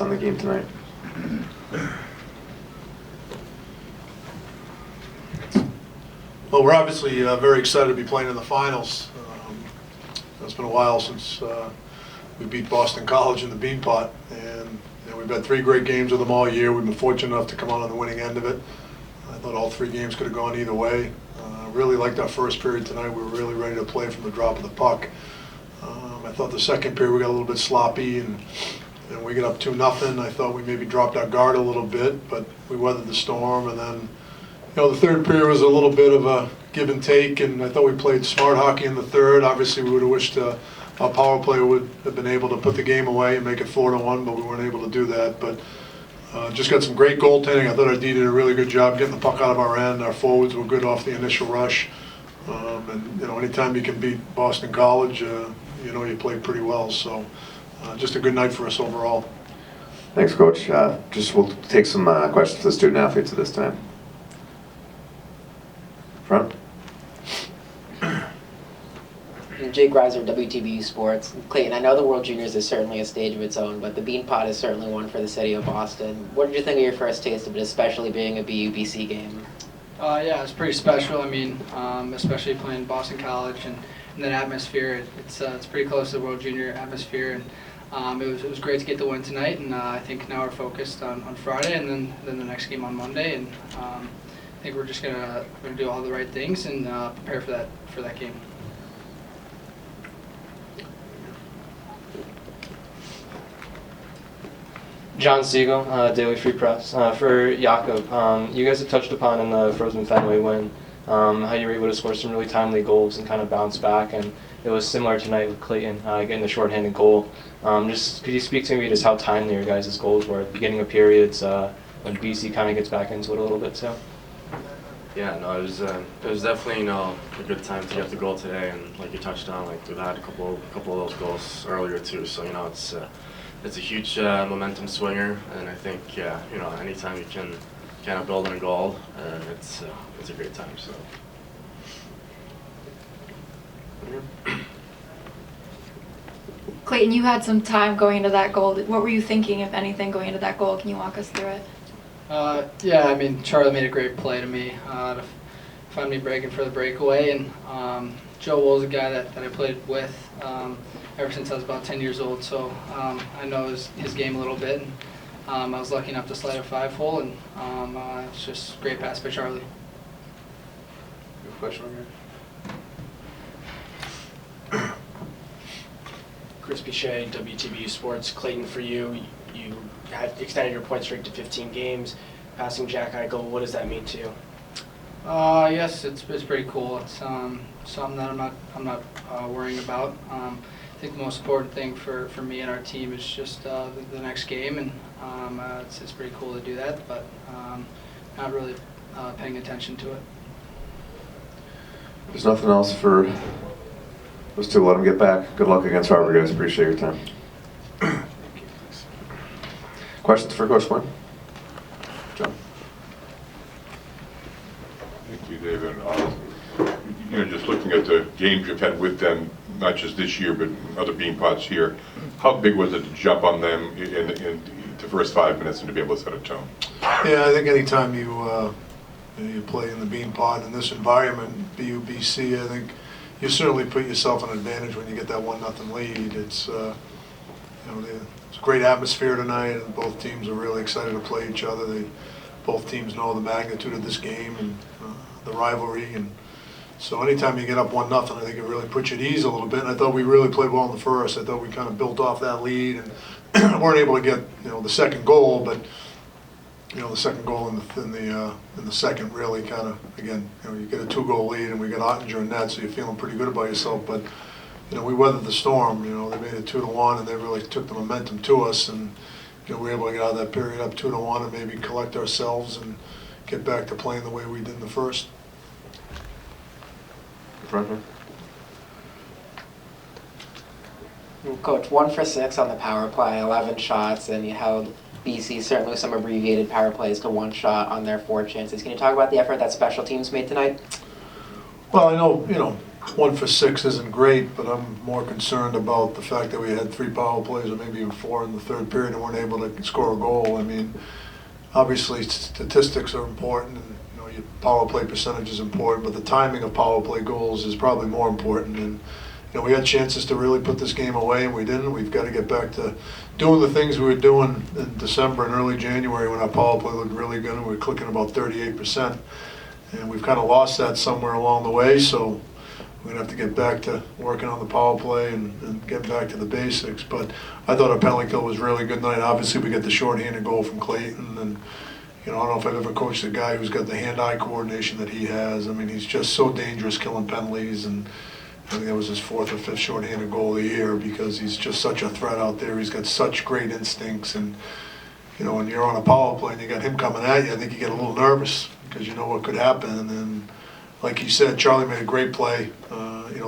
on the game tonight? Well, we're obviously very excited to be playing in the finals. It's been a while since we beat Boston College in the Beanpot, and we've had 3 great games with them all year. We've been fortunate enough to come out on the winning end of it. I thought all 3 games could have gone either way. Really liked our first period tonight. We were really ready to play from the drop of the puck. I thought the second period we got a little bit sloppy, and we got up 2-0. I thought we maybe dropped our guard a little bit, but we weathered the storm. And then, the third period was a little bit of a give and take, and I thought we played smart hockey in the third. Obviously, we would have wished our power play would have been able to put the game away and make it 4-1, but we weren't able to do that. But just got some great goaltending. I thought our D did a really good job getting the puck out of our end. Our forwards were good off the initial rush. And anytime you can beat Boston College, you played pretty well. So just a good night for us overall. Thanks, Coach. We'll take some questions for the student athletes at this time. Front. Jake Reiser, WTBU Sports. Clayton, I know the World Juniors is certainly a stage of its own, but the Beanpot is certainly one for the city of Boston. What did you think of your first taste of it, especially being a BU-BC game? Yeah, it's pretty special. I mean, especially playing Boston College and that atmosphere. It's pretty close to the World Junior atmosphere, and it was great to get the win tonight. And I think now we're focused on Friday and then the next game on Monday. And I think we're just gonna do all the right things and prepare for that game. John Siegel, Daily Free Press. For Jakob, you guys have touched upon in the Frozen Fenway win how you were able to score some really timely goals and kind of bounce back, and it was similar tonight with Clayton getting the shorthanded goal. Just could you speak to me just how timely your guys' goals were at the beginning of periods when BC kind of gets back into it a little bit too? Yeah, no, it was definitely a good time to get the goal today, and like you touched on, like we've had a couple of those goals earlier too. So it's a huge momentum swinger, and I think anytime you can kind of build on a goal, it's a great time. So. Clayton, you had some time going into that goal. What were you thinking, if anything, going into that goal? Can you walk us through it? Yeah, I mean, Charlie made a great play to me to find me breaking for the breakaway, and Joe Wool's a guy that I played with ever since I was about 10 years old, so I know his game a little bit. And, I was lucky enough to slide a 5-hole, and it's just a great pass by Charlie. Good question over here. Chris Bichet, WTBU Sports. Clayton, for you, you had extended your point streak to 15 games, passing Jack Eichel. What does that mean to you? Yes, it's pretty cool. It's something that I'm not worrying about. I think the most important thing for me and our team is just the next game, and it's pretty cool to do that, but not really paying attention to it. There's nothing else for those two. Let them get back. Good luck against Harvard, guys. Appreciate your time. Questions for Coach Quinn? John. Thank you, David. Just looking at the games you've had with them, not just this year, but other Beanpots here, how big was it to jump on them in the first 5 minutes and to be able to set a tone? Yeah, I think anytime you play in the Beanpot in this environment, BU-BC, I think you certainly put yourself an advantage when you get that 1-0 lead. It's it's a great atmosphere tonight, and both teams are really excited to play each other. Both teams know the magnitude of this game and the rivalry, and so anytime you get up 1-0, I think it really puts you at ease a little bit. And I thought we really played well in the first. I thought we kind of built off that lead and weren't able to get the second goal, but the second goal in the second really kind of, again, you get a 2-goal lead, and we got Ottinger in net, so you're feeling pretty good about yourself. But we weathered the storm. They made it 2-1, and they really took the momentum to us, and we were able to get out of that period up 2-1 and maybe collect ourselves and get back to playing the way we did in the first. Coach, 1 for 6 on the power play, 11 shots, and you held BC, certainly some abbreviated power plays, to 1 shot on their 4 chances. Can you talk about the effort that special teams made tonight? Well, I know, 1 for 6 isn't great, but I'm more concerned about the fact that we had 3 power plays or maybe even 4 in the third period and weren't able to score a goal. I mean, obviously statistics are important and your power play percentage is important, but the timing of power play goals is probably more important. And we had chances to really put this game away and we didn't. We've got to get back to doing the things we were doing in December and early January when our power play looked really good and we were clicking about 38%. And we've kind of lost that somewhere along the way, so we're going to have to get back to working on the power play and get back to the basics. But I thought our penalty kill was a really good night. Obviously, we get the shorthanded goal from Clayton. And I don't know if I've ever coached a guy who's got the hand-eye coordination that he has. I mean, he's just so dangerous killing penalties. And I think that was his 4th or 5th shorthanded goal of the year because he's just such a threat out there. He's got such great instincts. And, when you're on a power play and you got him coming at you, I think you get a little nervous because you know what could happen. And then, like you said, Charlie made a great play.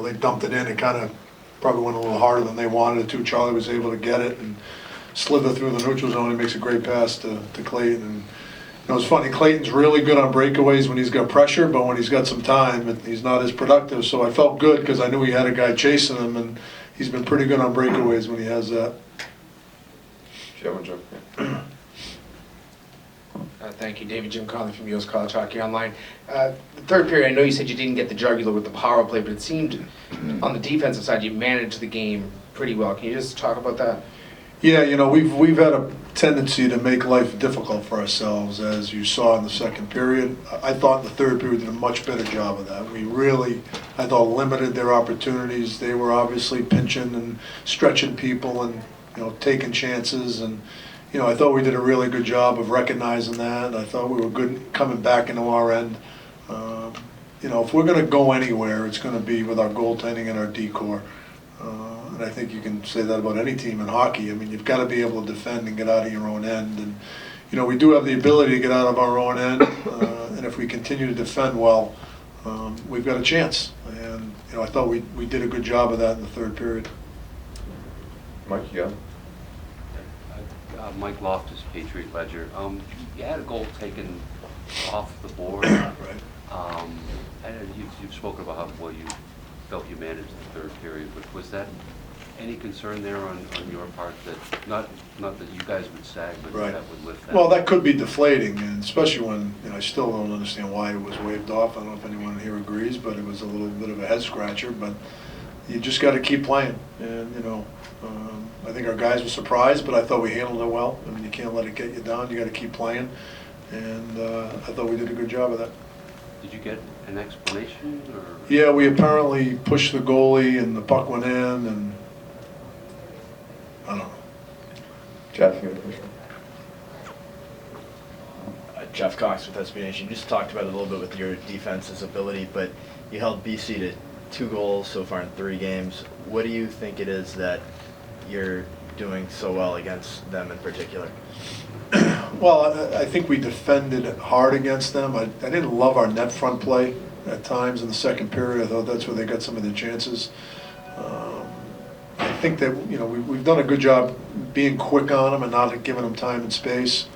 They dumped it in. It kind of probably went a little harder than they wanted it to. Charlie was able to get it and slither through the neutral zone. He makes a great pass to Clayton. And it's funny, Clayton's really good on breakaways when he's got pressure, but when he's got some time, he's not as productive. So I felt good because I knew he had a guy chasing him, and he's been pretty good on breakaways when he has that. Thank you, David. Jim Conley from U.S. College Hockey Online. The third period, I know you said you didn't get the jugular with the power play, but it seemed on the defensive side you managed the game pretty well. Can you just talk about that? Yeah, we've had a tendency to make life difficult for ourselves, as you saw in the second period. I thought in the third period we did a much better job of that. We really, I thought, limited their opportunities. They were obviously pinching and stretching people and taking chances, and I thought we did a really good job of recognizing that. I thought we were good coming back into our end. If we're going to go anywhere, it's going to be with our goaltending and our D-core. And I think you can say that about any team in hockey. I mean, you've got to be able to defend and get out of your own end. And, we do have the ability to get out of our own end. And if we continue to defend well, we've got a chance. And, I thought we did a good job of that in the third period. Mike, you got it? Mike Loftus, Patriot Ledger. You had a goal taken off the board. Right. And you've spoken about how well you felt you managed the third period, but was that any concern there on your part that not that you guys would sag, but Right. that would lift that? Well, that could be deflating, and especially when I still don't understand why it was waved off. I don't know if anyone here agrees, but it was a little bit of a head scratcher. But you just got to keep playing, and I think our guys were surprised, but I thought we handled it well. I mean, you can't let it get you down. You got to keep playing, and I thought we did a good job of that. Did you get an explanation? Or? Yeah, we apparently pushed the goalie, and the puck went in, and I don't know. Jeff, you have a question? Jeff Cox with SB Nation. You just talked about it a little bit with your defense's ability, but you held BC to 2 goals so far in 3 games. What do you think it is that you're doing so well against them in particular? Well, I think we defended hard against them. I didn't love our net front play at times in the second period. I thought that's where they got some of their chances. I think that we've done a good job being quick on them and not giving them time and space.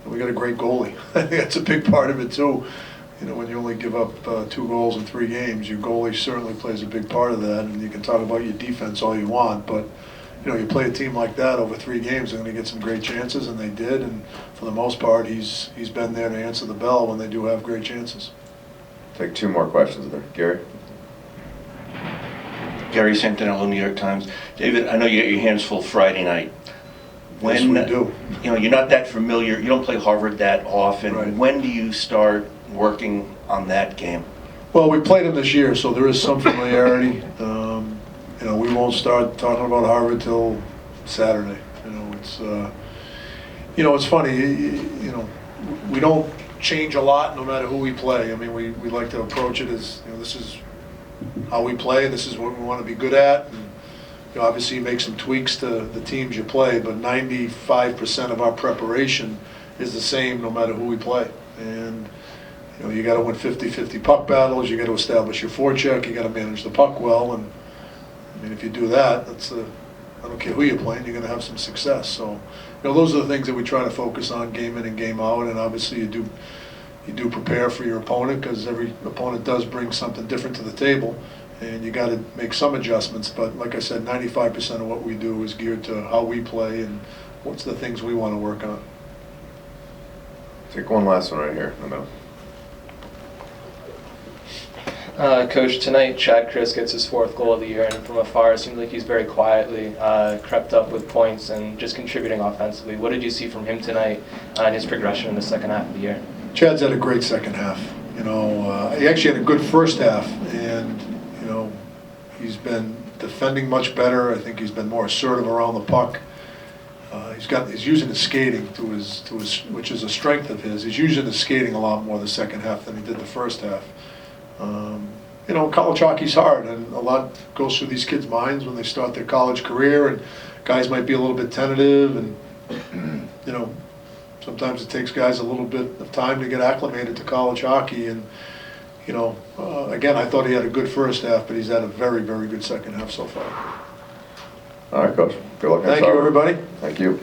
And we got a great goalie. I think that's a big part of it too. When you only give up 2 goals in 3 games, your goalie certainly plays a big part of that. And you can talk about your defense all you want, but you play a team like that over 3 games, they're going to get some great chances, and they did. And for the most part, he's been there to answer the bell when they do have great chances. Take 2 more questions there. Gary? Gary Santinello, New York Times. David, I know you got your hands full Friday night. Yes, we do. You're not that familiar. You don't play Harvard that often. Right. When do you start working on that game? Well, we played them this year, so there is some familiarity. We won't start talking about Harvard till Saturday. It's funny. We don't change a lot no matter who we play. I mean, we like to approach it as this is how we play. This is what we want to be good at. And, obviously, you make some tweaks to the teams you play, but 95% of our preparation is the same no matter who we play. And you got to win 50-50 puck battles. You got to establish your forecheck. You got to manage the puck well. And I mean, if you do that, I don't care who you're playing, you're going to have some success. So, those are the things that we try to focus on game in and game out. And obviously, you do prepare for your opponent because every opponent does bring something different to the table. and you got to make some adjustments. But like I said, 95% of what we do is geared to how we play and what's the things we want to work on. Take one last one right here. No. Coach, tonight Chad Chris gets his 4th goal of the year, and from afar it seems like he's very quietly crept up with points and just contributing offensively. What did you see from him tonight in his progression in the second half of the year? Chad's had a great second half. You know, he actually had a good first half, and you know, he's been defending much better. I think he's been more assertive around the puck. He's using his skating to his, which is a strength of his. He's using his skating a lot more the second half than he did the first half. You know, college hockey's hard, and a lot goes through these kids' minds when they start their college career, and guys might be a little bit tentative, and you know, sometimes it takes guys a little bit of time to get acclimated to college hockey. And you know, again, I thought he had a good first half, but he's had a very, very good second half so far. All right, Coach. Good luck. Thank you, everybody. Thank you.